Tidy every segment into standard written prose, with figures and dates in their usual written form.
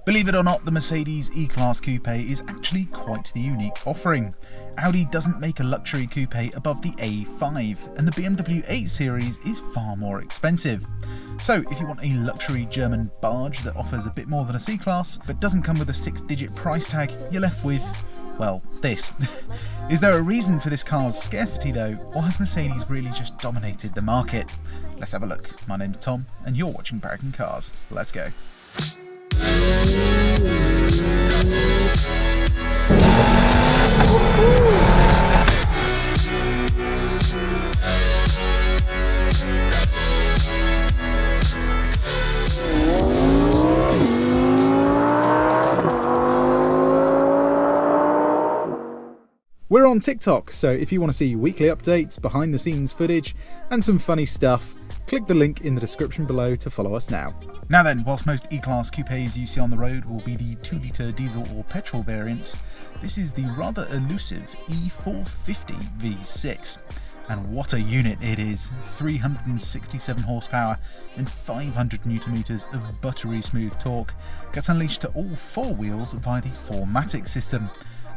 Believe it or not, the Mercedes E-Class Coupe is actually quite the unique offering. Audi doesn't make a luxury coupe above the A5, and the BMW 8 Series is far more expensive. So if you want a luxury German barge that offers a bit more than a C-Class, but doesn't come with a 6-digit price tag, you're left with, well, this. Is there a reason for this car's scarcity though, or has Mercedes really just dominated the market? Let's have a look. My name's Tom, and you're watching Paragon Cars. Let's go. We're on TikTok, so if you want to see weekly updates, behind the scenes footage, and some funny stuff, click the link in the description below to follow us now. Now then, whilst most E-Class coupes you see on the road will be the 2-litre diesel or petrol variants, this is the rather elusive E450 V6. And what a unit it is! 367 horsepower and 500 Nm of buttery smooth torque gets unleashed to all four wheels via the 4MATIC system.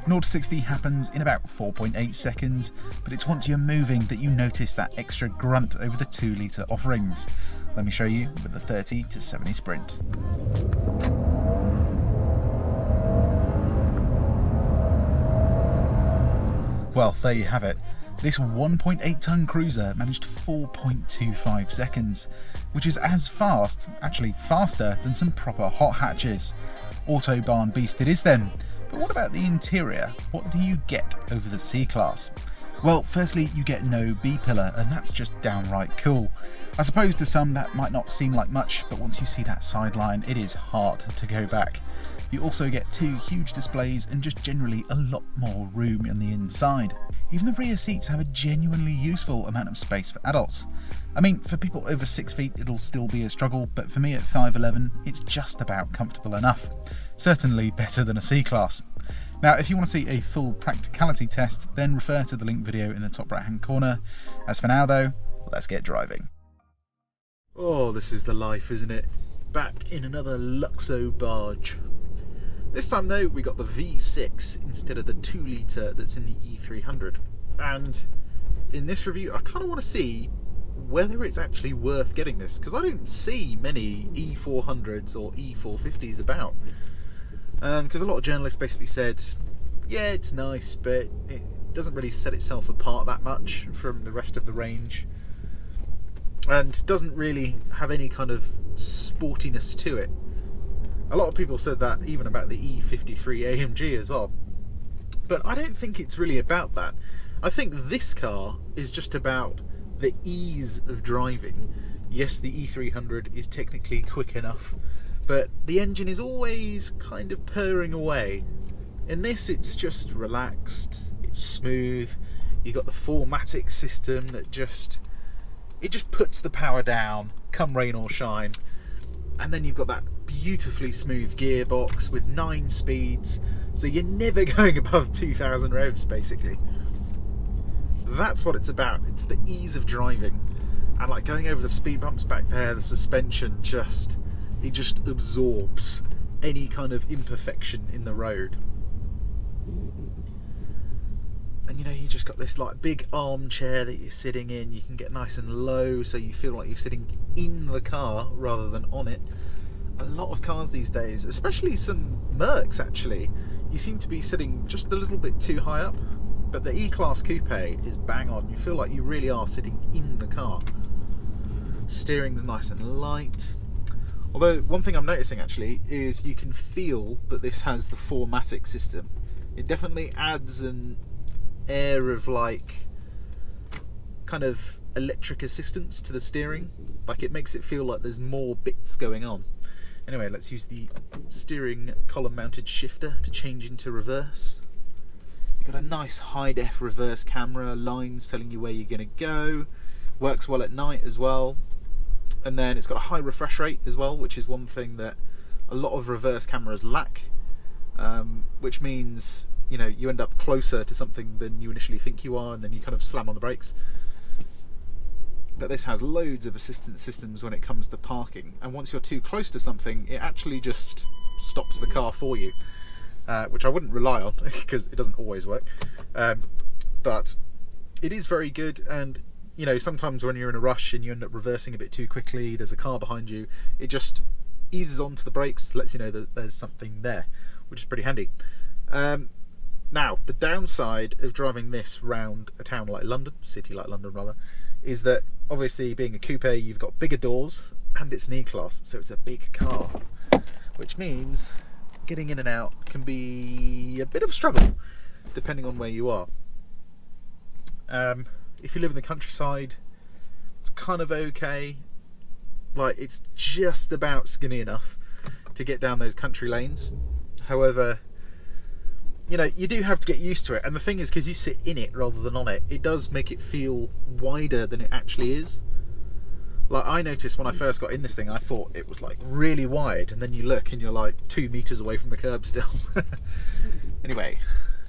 0 to 60 happens in about 4.8 seconds, but it's once you're moving that you notice that extra grunt over the 2-litre offerings. Let me show you with the 30 to 70 sprint. Well, there you have it. This 1.8 tonne cruiser managed 4.25 seconds, which is as fast, actually faster than some proper hot hatches. Autobahn beast it is then. But what about the interior? What do you get over the C-Class? Well, firstly, you get no B-pillar, and that's just downright cool. I suppose to some that might not seem like much, but once you see that sideline, it is hard to go back. You also get 2 huge displays and just generally a lot more room on the inside. Even the rear seats have a genuinely useful amount of space for adults. I mean, for people over 6 feet it'll still be a struggle, but for me at 5'11", it's just about comfortable enough. Certainly better than a C-Class. Now, if you want to see a full practicality test, then refer to the link video in the top right hand corner. As for now though, let's get driving. Oh, this is the life, isn't it? Back in another Luxo barge. This time though, we got the V6 instead of the 2-litre that's in the E300. And in this review, I kind of want to see whether it's actually worth getting this, because I don't see many E400s or E450s about. Because a lot of journalists basically said, yeah, it's nice, but it doesn't really set itself apart that much from the rest of the range, and doesn't really have any kind of sportiness to it. A lot of people said that even about the E53 AMG as well. But I don't think it's really about that. I think this car is just about the ease of driving. Yes, the E300 is technically quick enough, but the engine is always kind of purring away. In this, it's just relaxed, it's smooth. You've got the 4MATIC system that just puts the power down, come rain or shine. And then you've got that beautifully smooth gearbox with 9 speeds, so you're never going above 2,000 revs basically. That's what it's about. It's the ease of driving, and like going over the speed bumps back there, the suspension just absorbs any kind of imperfection in the road. And you know, you just got this like big armchair that you're sitting in. You can get nice and low, so you feel like you're sitting in the car rather than on it. A lot of cars these days, especially some Mercs actually, you seem to be sitting just a little bit too high up. But the E-Class Coupe is bang on. You feel like you really are sitting in the car. Steering's nice and light. Although one thing I'm noticing actually is you can feel that this has the 4MATIC system. It definitely adds an air of like kind of electric assistance to the steering. Like it makes it feel like there's more bits going on. Anyway, let's use the steering column mounted shifter to change into reverse. You've got a nice high def reverse camera, lines telling you where you're going to go. Works well at night as well. And then it's got a high refresh rate as well, which is one thing that a lot of reverse cameras lack, which means, you know, you end up closer to something than you initially think you are, and then you kind of slam on the brakes. but this has loads of assistance systems when it comes to parking, and once you're too close to something, it actually just stops the car for you, which I wouldn't rely on because it doesn't always work, but it is very good. And you know, sometimes when you're in a rush and you end up reversing a bit too quickly, there's a car behind you, it just eases onto the brakes, lets you know that there's something there, which is pretty handy. Now, the downside of driving this round a town like London, city like London rather, is that obviously being a coupe, you've got bigger doors and it's an E-Class, so it's a big car, which means getting in and out can be a bit of a struggle depending on where you are. If you live in the countryside, it's kind of okay. Like, it's just about skinny enough to get down those country lanes. However, you know, you do have to get used to it. And the thing is, because you sit in it rather than on it, it does make it feel wider than it actually is. Like, I noticed when I first got in this thing, I thought it was like really wide, and then you look and you're like 2 meters away from the curb still. Anyway,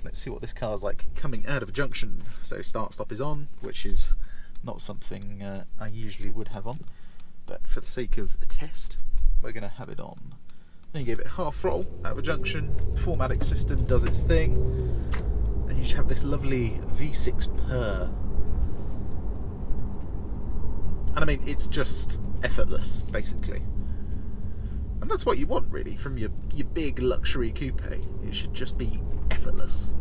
let's see what this car's like coming out of a junction. So start stop is on, which is not something I usually would have on, but for the sake of a test, we're going to have it on. Then you give it half throttle out of a junction, 4MATIC system does its thing, and you just have this lovely V6 purr. And I mean, it's just effortless, basically. And that's what you want, really, from your big luxury coupe. It should just be effortless.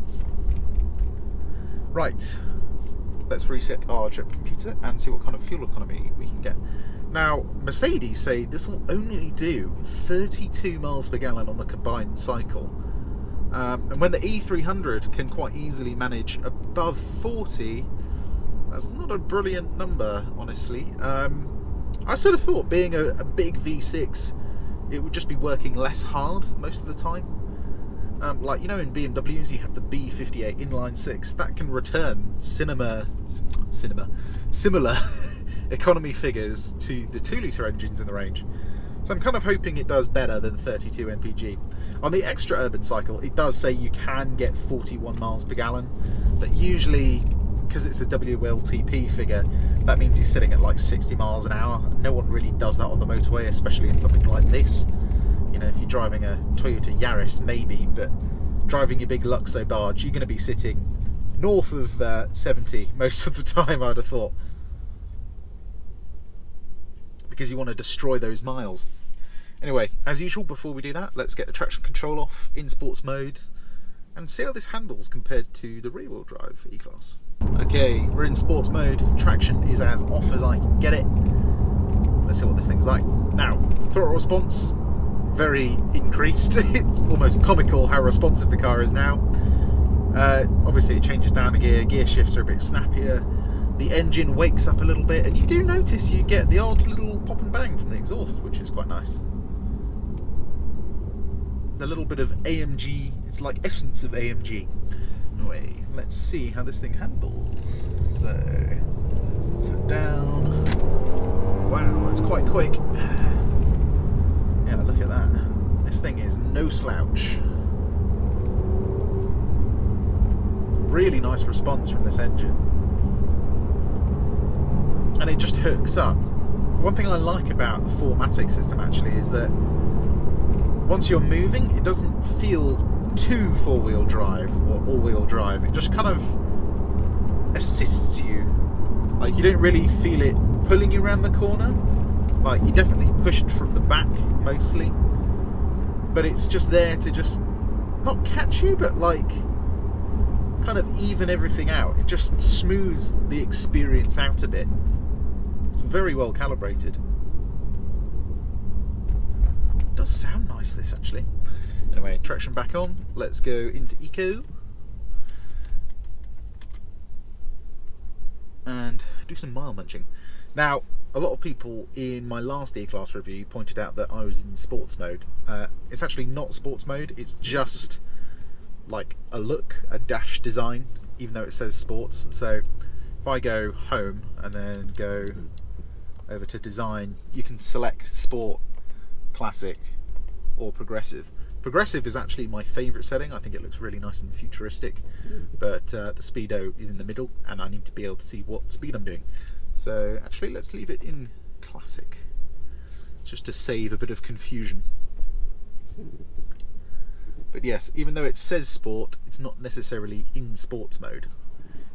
Right, let's reset our trip computer and see what kind of fuel economy we can get. Now, Mercedes say this will only do 32 miles per gallon on the combined cycle. And when the E450 can quite easily manage above 40, that's not a brilliant number, honestly. I sort of thought being a big V6, it would just be working less hard most of the time. Like, you know, in BMWs you have the B58 inline 6 that can return similar economy figures to the 2-litre engines in the range. So I'm kind of hoping it does better than 32 mpg. On the extra urban cycle, it does say you can get 41 miles per gallon, but usually, because it's a WLTP figure, that means you're sitting at like 60 miles an hour. No one really does that on the motorway, especially in something like this. You know, if you're driving a Toyota Yaris, maybe, but driving your big Luxo barge, you're going to be sitting north of 70 most of the time, I'd have thought, because you want to destroy those miles. Anyway, as usual, before we do that, let's get the traction control off in sports mode and see how this handles compared to the rear-wheel drive E-Class. Okay, we're in sports mode. Traction is as off as I can get it. Let's see what this thing's like. Now, throttle response, very increased. It's almost comical how responsive the car is now. Obviously it changes down a gear shifts are a bit snappier. The engine wakes up a little bit, and you do notice you get the odd little pop and bang from the exhaust, which is quite nice. There's a little bit of AMG, it's like essence of AMG. Anyway, let's see how this thing handles. So, foot down. Wow, it's quite quick. Yeah, look at that. This thing is no slouch. Really nice response from this engine. And it just hooks up. One thing I like about the 4MATIC system actually is that once you're moving, it doesn't feel too four-wheel drive or all-wheel drive. It just kind of assists you. Like, you don't really feel it pulling you around the corner. Like, you're definitely pushed from the back mostly, but it's just there to just not catch you, but like kind of even everything out. It just smooths the experience out a bit. It's very well calibrated. It does sound nice, this, actually. Anyway, traction back on. Let's go into Eco and do some mile munching. Now, a lot of people in my last E-Class review pointed out that I was in sports mode. It's actually not sports mode, it's just like a look, a dash design, even though it says sports. So if I go home and then go over to design, you can select sport, classic or progressive. Progressive is actually my favourite setting. I think it looks really nice and futuristic, but the speedo is in the middle and I need to be able to see what speed I'm doing. So actually let's leave it in classic, just to save a bit of confusion. But yes, even though it says sport, it's not necessarily in sports mode.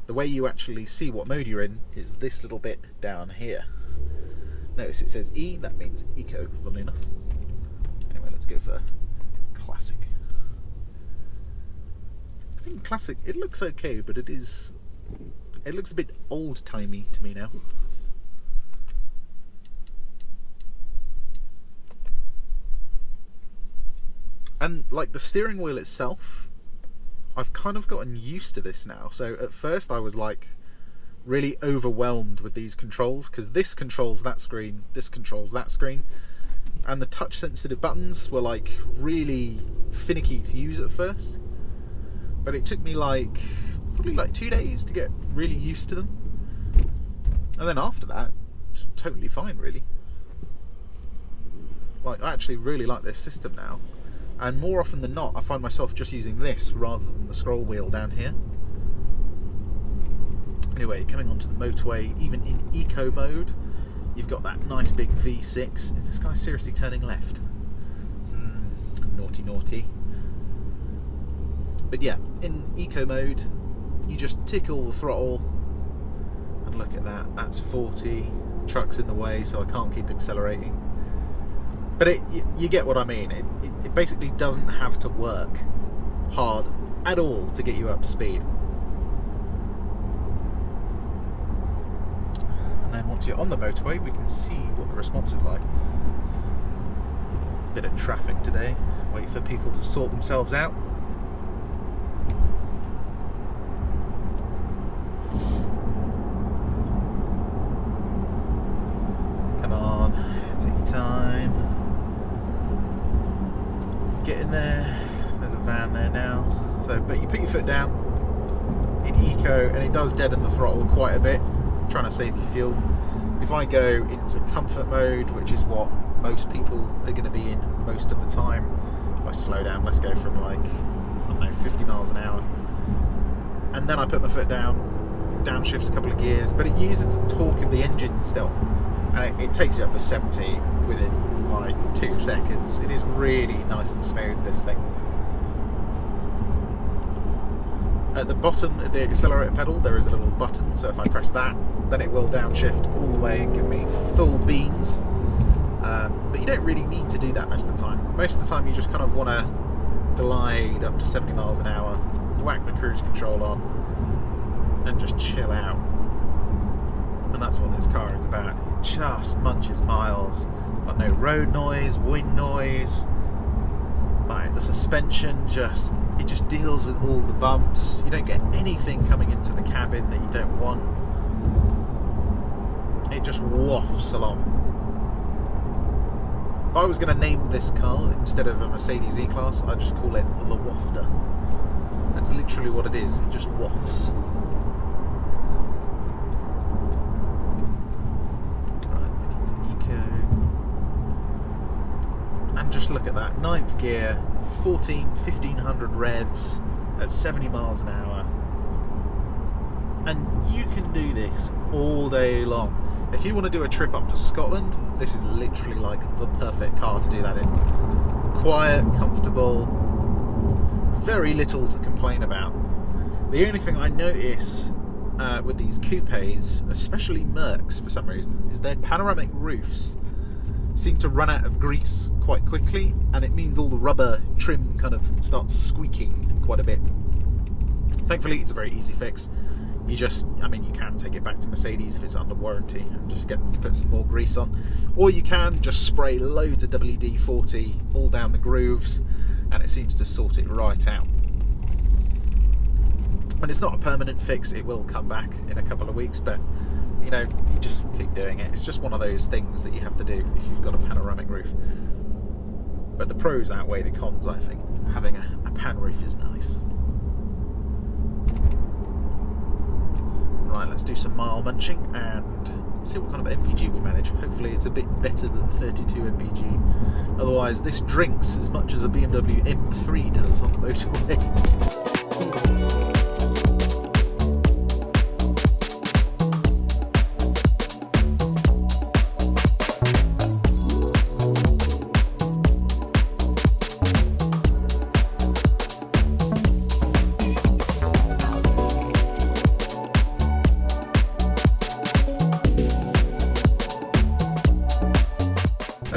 The way you actually see what mode you're in is this little bit down here. Notice it says E, that means eco, funnily enough. Anyway, let's go for classic. I think classic, it looks okay, but it looks a bit old-timey to me now. And like the steering wheel itself, I've kind of gotten used to this now. So at first I was like really overwhelmed with these controls, because this controls that screen, this controls that screen, and the touch sensitive buttons were like really finicky to use at first. But it took me probably like 2 days to get really used to them. And then after that, it's totally fine really. Like I actually really like this system now. And more often than not, I find myself just using this rather than the scroll wheel down here. Anyway, coming onto the motorway, even in eco mode, you've got that nice big V6. Is this guy seriously turning left? Naughty, naughty. But yeah, in eco mode, you just tickle the throttle, and look at that, that's 40. Truck's in the way, so I can't keep accelerating. But you get what I mean. It basically doesn't have to work hard at all to get you up to speed. And then once you're on the motorway, we can see what the response is like. A bit of traffic today. Wait for people to sort themselves out. Come on, take your time. Get in there. There's a van there now. So, but you put your foot down in eco, and it does deaden the throttle quite a bit, trying to save you fuel. If I go into comfort mode, which is what most people are going to be in most of the time, if I slow down, let's go from like, I don't know, 50 miles an hour, and then I put my foot down, downshifts a couple of gears, but it uses the torque of the engine still, and it takes you up to 70 within like 2 seconds. It is really nice and smooth, this thing. At the bottom of the accelerator pedal there is a little button, so if I press that, then it will downshift all the way and give me full beans. But you don't really need to do that most of the time. Most of the time you just kind of want to glide up to 70 miles an hour, whack the cruise control on, and just chill out. And that's what this car is about. It just munches miles. Got no road noise, wind noise. Like the suspension it just deals with all the bumps. You don't get anything coming into the cabin that you don't want. It just wafts along. If I was going to name this car instead of a Mercedes E-Class, I'd just call it the Wafter. That's literally what it is. It just wafts. And just look at that, 9th gear, 1500 revs at 70 miles an hour. And you can do this all day long. If you want to do a trip up to Scotland, this is literally like the perfect car to do that in. Quiet, comfortable, very little to complain about. The only thing I notice with these coupes, especially Mercs for some reason, is their panoramic roofs seem to run out of grease quite quickly, and it means all the rubber trim kind of starts squeaking quite a bit. Thankfully it's a very easy fix. You can take it back to Mercedes if it's under warranty and just get them to put some more grease on, or you can just spray loads of WD-40 all down the grooves and it seems to sort it right out. When it's not a permanent fix, it will come back in a couple of weeks, but you just keep doing it. It's just one of those things that you have to do if you've got a panoramic roof. But the pros outweigh the cons, I think. Having a pan roof is nice. Right, let's do some mile munching and see what kind of MPG we manage. Hopefully it's a bit better than 32 MPG. Otherwise this drinks as much as a BMW M3 does on the motorway.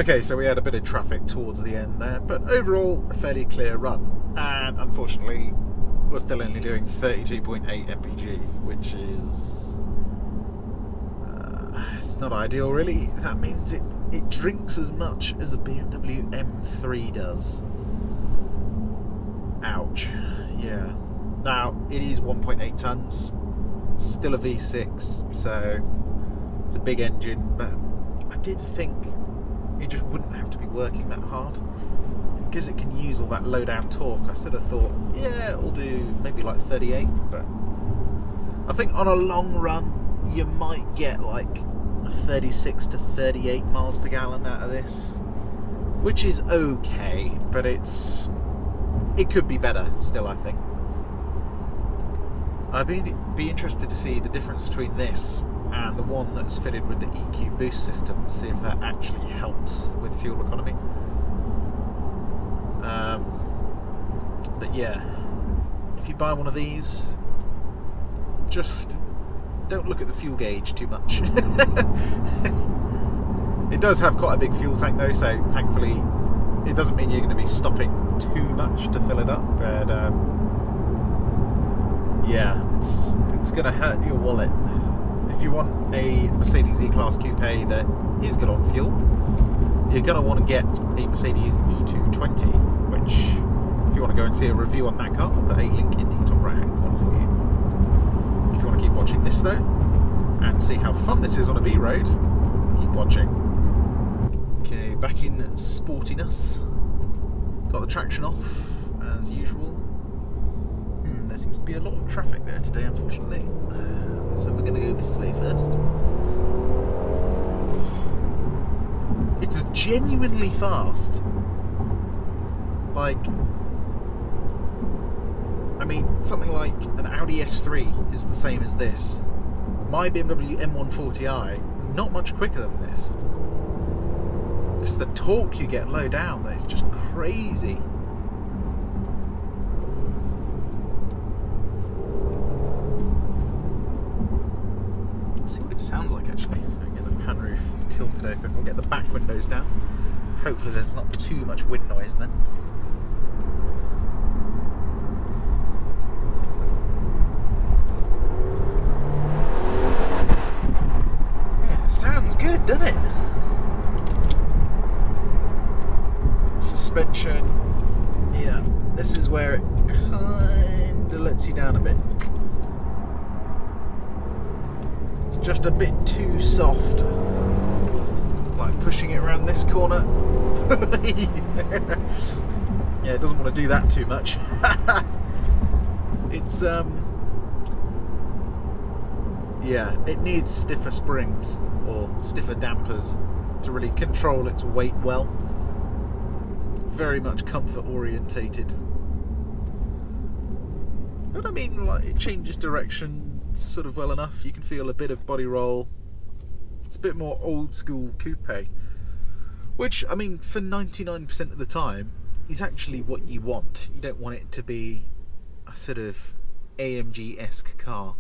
Okay, so we had a bit of traffic towards the end there, but overall a fairly clear run, and unfortunately we're still only doing 32.8 mpg, which is it's not ideal really. That means it drinks as much as a BMW M3 does. Ouch. Yeah. Now it is 1.8 tons, still a V6, so it's a big engine, but I did think it just wouldn't have to be working that hard because it can use all that low down torque. I sort of thought, yeah, it'll do maybe like 38, but I think on a long run you might get like a 36 to 38 miles per gallon out of this, which is okay, but it could be better still, I think. I'd be interested to see the difference between this and the one that's fitted with the EQ boost system, to see if that actually helps with fuel economy. But yeah, if you buy one of these, just don't look at the fuel gauge too much. It does have quite a big fuel tank though, so thankfully it doesn't mean you're going to be stopping too much to fill it up, but yeah, it's going to hurt your wallet. If you want a Mercedes E-Class Coupe that is good on fuel, you're going to want to get a Mercedes E220, which, if you want to go and see a review on that car, I'll put a link in the top right hand corner for you. If you want to keep watching this though, and see how fun this is on a B road, keep watching. Okay, back in sportiness. Got the traction off, as usual. There seems to be a lot of traffic there today, unfortunately. So we're going to go this way first. It's genuinely fast. Like, I mean, something like an Audi S3 is the same as this. My BMW M140i, not much quicker than this. It's the torque you get low down that is just crazy. See what it sounds like actually. So I can get the pan roof tilted open. We'll get the back windows down. Hopefully there's not too much wind noise then. Yeah, sounds good, doesn't it? Suspension. Yeah, this is where it kinda lets you down a bit. Just a bit too soft, like pushing it around this corner. Yeah, it doesn't want to do that too much. It's yeah, it needs stiffer springs or stiffer dampers to really control its weight well. Very much comfort orientated, but I mean, like, it changes direction sort of well enough. You can feel a bit of body roll. It's a bit more old school coupe, which, I mean, for 99% of the time is actually what you want. You don't want it to be a sort of AMG-esque car.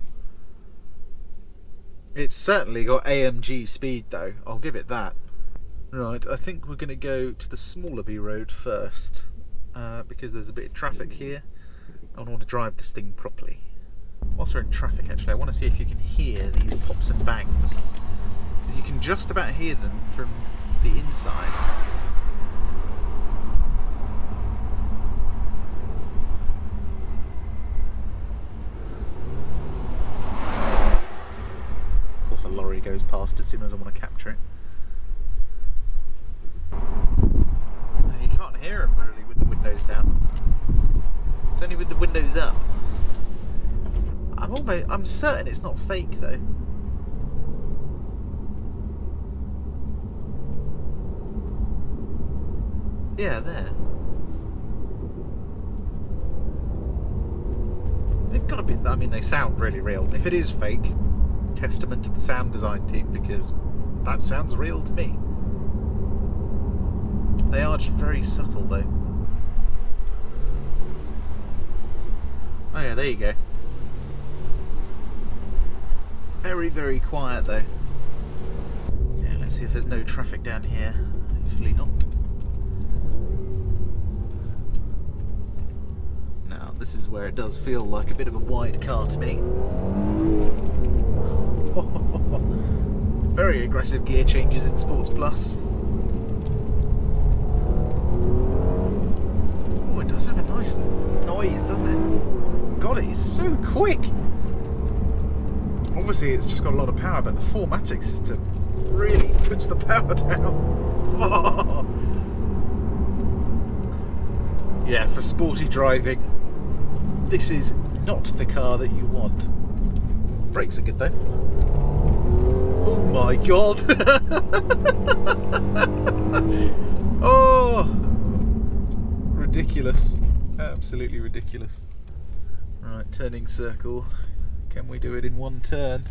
It's certainly got AMG speed though, I'll give it that. Right, I think we're going to go to the smaller B road first, because there's a bit of traffic here. I want to drive this thing properly. Whilst we're in traffic, actually, I want to see if you can hear these pops and bangs, because you can just about hear them from the inside. Of course, a lorry goes past as soon as I want to capture it. You can't hear them really with the windows down. It's only with the windows up. I'm certain it's not fake though. Yeah, there. They've got a bit. I mean, they sound really real. If it is fake, testament to the sound design team, because that sounds real to me. They are just very subtle though. Oh yeah, there you go. Very, very quiet though. Yeah, let's see if there's no traffic down here. hopefully not. Now, this is where it does feel like a bit of a wide car to me. Very aggressive gear changes in Sports Plus. Oh, it does have a nice noise, doesn't it? God, it is so quick. Obviously, it's just got a lot of power, but the 4MATIC system really puts the power down. Oh. Yeah, for sporty driving, this is not the car that you want. Brakes are good though. Oh my god! Oh, ridiculous! Absolutely ridiculous. Right, turning circle. Can we do it in one turn?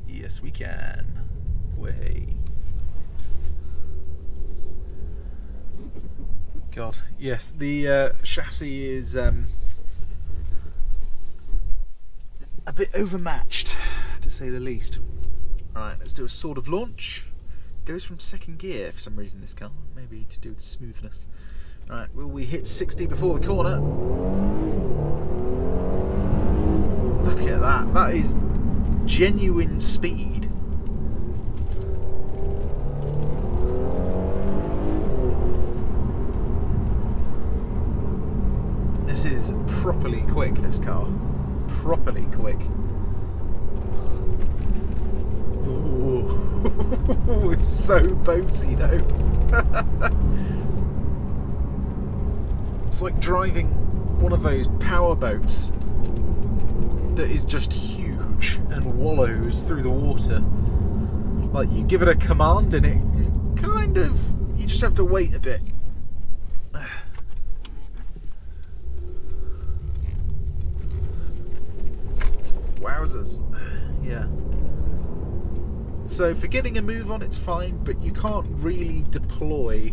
Yes, we can. Way. God, yes, the chassis is a bit overmatched, to say the least. Right, let's do a sort of launch. Goes from second gear for some reason, this car. Maybe to do with smoothness. Right, will we hit 60 before the corner? Look at that. That is genuine speed. This is properly quick, this car. Properly quick. Ooh. It's so boaty though. It's like driving one of those power boats that is just huge and wallows through the water. Like, you give it a command and it kind of, you just have to wait a bit. Wowzers. Yeah. So for getting a move on, it's fine, but you can't really deploy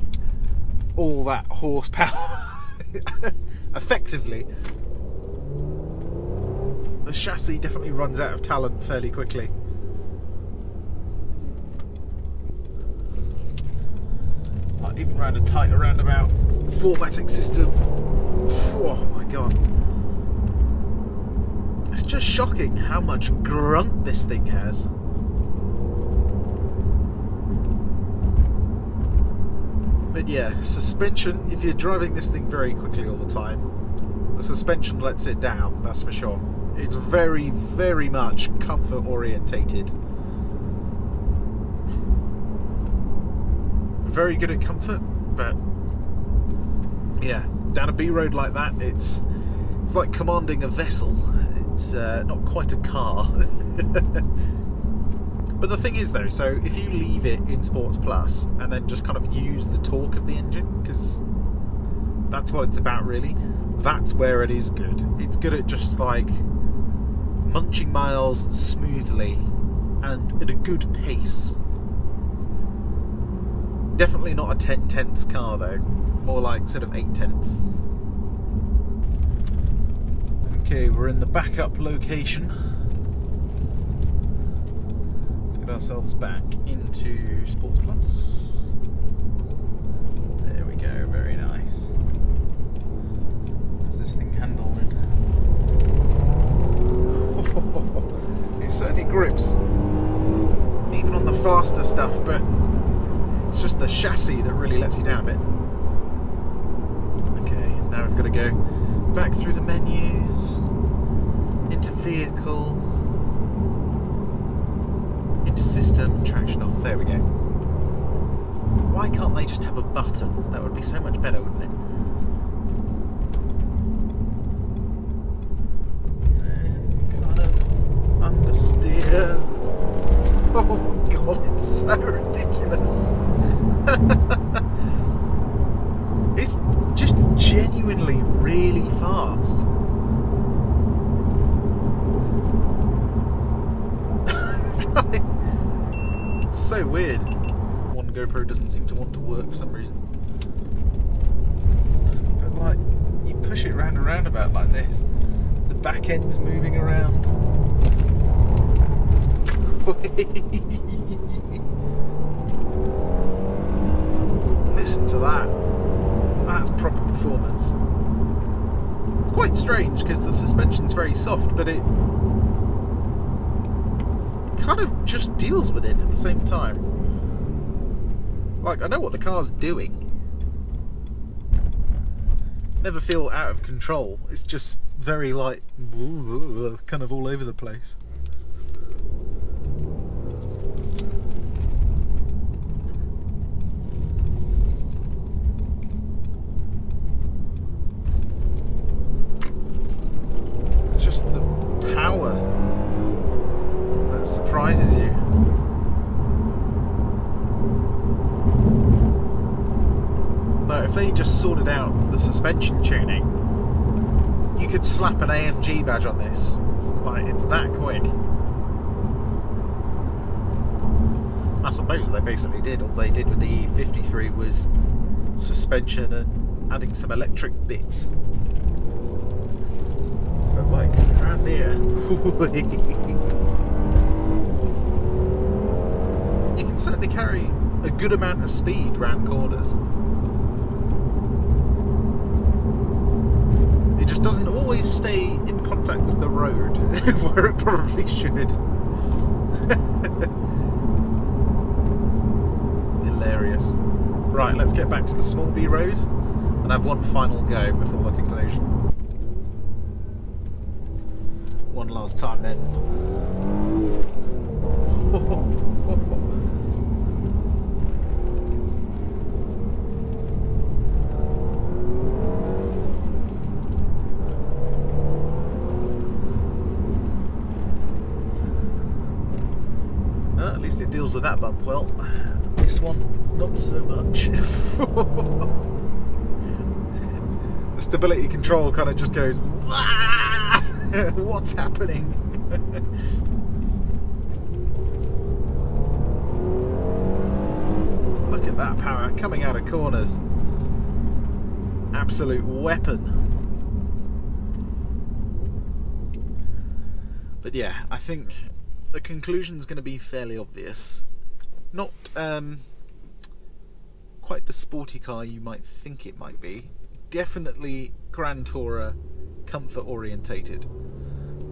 all that horsepower effectively. The chassis definitely runs out of talent fairly quickly. Like, even around a tighter roundabout, 4MATIC system. Oh my god. It's just shocking how much grunt this thing has. But yeah, suspension, if you're driving this thing very quickly all the time, the suspension lets it down, that's for sure. It's very, very much comfort orientated. Very good at comfort, but yeah, down a B road like that, it's like commanding a vessel. It's not quite a car. But the thing is though, so if you leave it in Sports Plus and then just kind of use the torque of the engine, because that's what it's about really, that's where it is good. It's good at just like munching miles smoothly and at a good pace. Definitely not a 10/10ths car though, more like sort of 8/10ths. Okay, we're in the backup location. Let's get ourselves back into Sports Plus. There we go, very nice. How's this thing handling? It certainly grips, even on the faster stuff, but it's just the chassis that really lets you down a bit. Okay, now we've got to go back through the menus, into vehicle, into system, traction off, there we go. Why can't they just have a button? That would be so much better, wouldn't it? Kind of understeer. Oh my god, it's so ridiculous. It's just genuinely really fast. It's so weird. One GoPro doesn't seem to want to work for some reason. But like, you push it round a roundabout like this, the back end's moving around. listen to that. That's proper performance. It's quite strange because the suspension's very soft, but it kind of just deals with it at the same time. Like, I know what the car's doing. Never feel out of control. It's just very like kind of all over the place. It's just the power that surprises you. No, if they just sorted out the suspension tuning, you could slap an AMG badge on this. Like, it's that quick. I suppose they basically did. All they did with the E53 was suspension and adding some electric bits. But like, around here, you can certainly carry a good amount of speed round corners. It just doesn't always stay in contact with the road, where it probably should. Hilarious. Right, let's get back to the small B road and have one final go before the conclusion. One last time then. At least it deals with that bump well. This one, not so much. The stability control kind of just goes, Wah! What's happening? Look at that power coming out of corners. Absolute weapon. But yeah, I think the conclusion is going to be fairly obvious. Not quite the sporty car you might think it might be. Definitely Grand Tourer comfort orientated.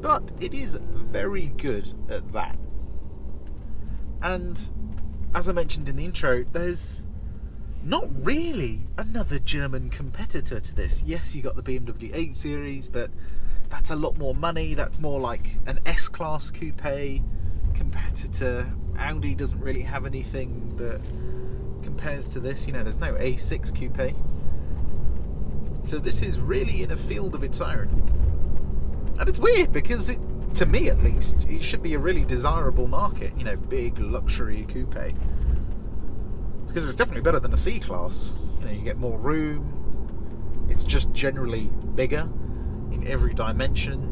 But it is very good at that. And as I mentioned in the intro, there's not really another German competitor to this. Yes, you got the BMW 8 Series, but that's a lot more money. That's more like an S-Class coupe competitor. Audi doesn't really have anything that compares to this. You know, there's no A6 coupe. So this is really in a field of its own. And it's weird because, to me at least, it should be a really desirable market. You know, big luxury coupe. Because it's definitely better than a C-Class. You know, you get more room. It's just generally bigger in every dimension,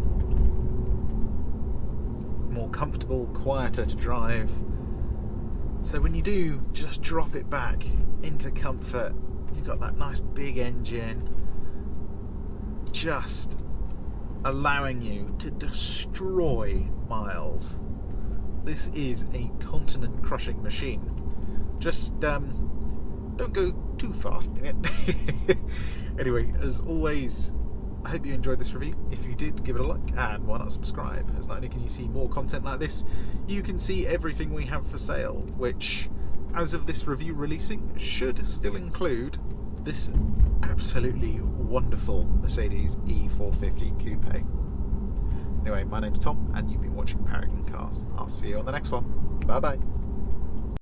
more comfortable, quieter to drive. So when you do just drop it back into comfort, you've got that nice big engine just allowing you to destroy miles. This is a continent crushing machine. Just don't go too fast in it. Anyway, as always, I hope you enjoyed this review. If you did, give it a like, and why not subscribe, as not only can you see more content like this, you can see everything we have for sale, which, as of this review releasing, should still include this absolutely wonderful Mercedes E450 Coupe. Anyway, my name's Tom, and you've been watching Paragon Cars. I'll see you on the next one. Bye bye.